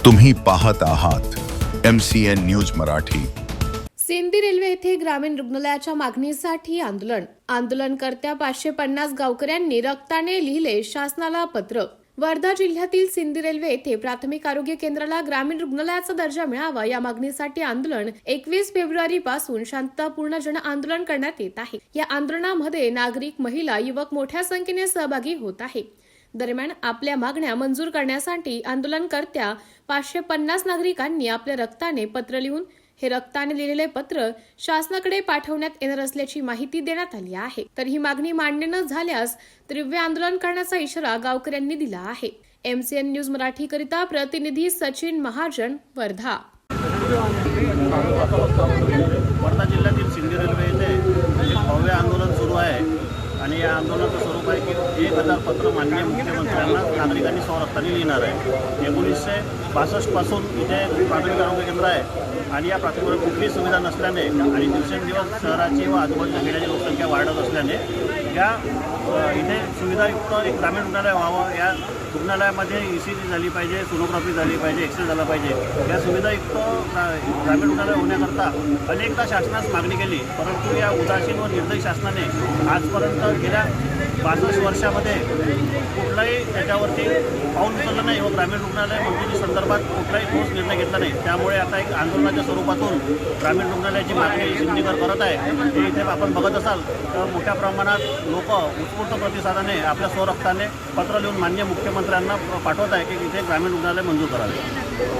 तुम्ही पाहत आहात MCN news Marathi. Sindi railway येथे ग्रामीण रुग्णालयाच्या मागणीसाठी आंदोलनकर्त्या 550 गावकऱ्यांनी रक्ताने लिहिले शासनाला पत्र। वर्धा जिल्ह्यातील सिंदी रेल्वे येथे प्राथमिक आरोग्य केंद्राला ग्रामीण रुग्णालयाचा दर्जा मिळावा या मागणीसाठी आंदोलन 21 फेब्रुवारी पासून शांततापूर्ण जन आंदोलन करण्यात येत आहे। या आंदोलनामध्ये नागरिक, महिला, युवक मोठ्या संख्येने सहभागी होत आहे। दरम्यान आपल्या मागण्या मंजूर करण्यासाठी आंदोलनकर्त्या 550 नागरिकांनी आपल्या रक्ताने पत्र लिहून हे रक्ताने लिहिलेले पत्र शासनाकडे पाठवण्यात येणार असल्याची माहिती देण्यात आली आहे। तर ही मागणी मान्य न झाल्यास तीव्र आंदोलन करण्याचा इशारा गावकऱ्यांनी दिला आहे। MCN न्यूज मराठी करिता प्रतिनिधी सचिन महाजन, वर्धा। वर्धा जिल्ह्यातील सिंदी रेल्वे येथे एक भव्य आंदोलन सुरू आहे आणि या आंदोलनाचं स्वरूप आहे की 1000 पत्र माननीय मुख्यमंत्र्यांना नागरिकांनी स्वरक्ताने लिहिणार आहे। 1962 पासून इथे प्राथमिक आरोग्य केंद्र आहे आणि या प्राथमिक कुठलीही सुविधा नसल्याने आणि दिवसेंदिवस शहराची व आजूबाजूच्या खेड्याची लोकसंख्या वाढत असल्याने या इथे सुविधायुक्त एक ग्रामीण रुग्णालय व्हावं। या रुग्णालयामध्ये ECG झाली पाहिजे, सोनोग्राफी झाली पाहिजे, एक्सरे झाला पाहिजे। या सुविधायुक्त ग्रामीण रुग्णालय होण्याकरता अनेकदा शासनास मागणी केली, परंतु या उदासीन व निर्दयी शासनाने आजपर्यंत गेल्या 65 वर्षामध्ये कुठलाही त्याच्यावरती पाऊल उचललं नाही व ग्रामीण रुग्णालय मंजुरी संदर्भात कुठलाही ठोस निर्णय घेतला नाही। त्यामुळे आता एक आंदोलनाच्या स्वरूपातून ग्रामीण रुग्णालयाची मागणी सिंदीकर करत आहे। हे इथे आपण बघत असाल तर मोठ्या प्रमाणात लोक उत्स्फूर्त प्रतिसादाने आपल्या स्वरक्ताने पत्र लिहून माननीय मुख्यमंत्र्यांना पाठवत आहे की इथे ग्रामीण रुग्णालय मंजूर करावे।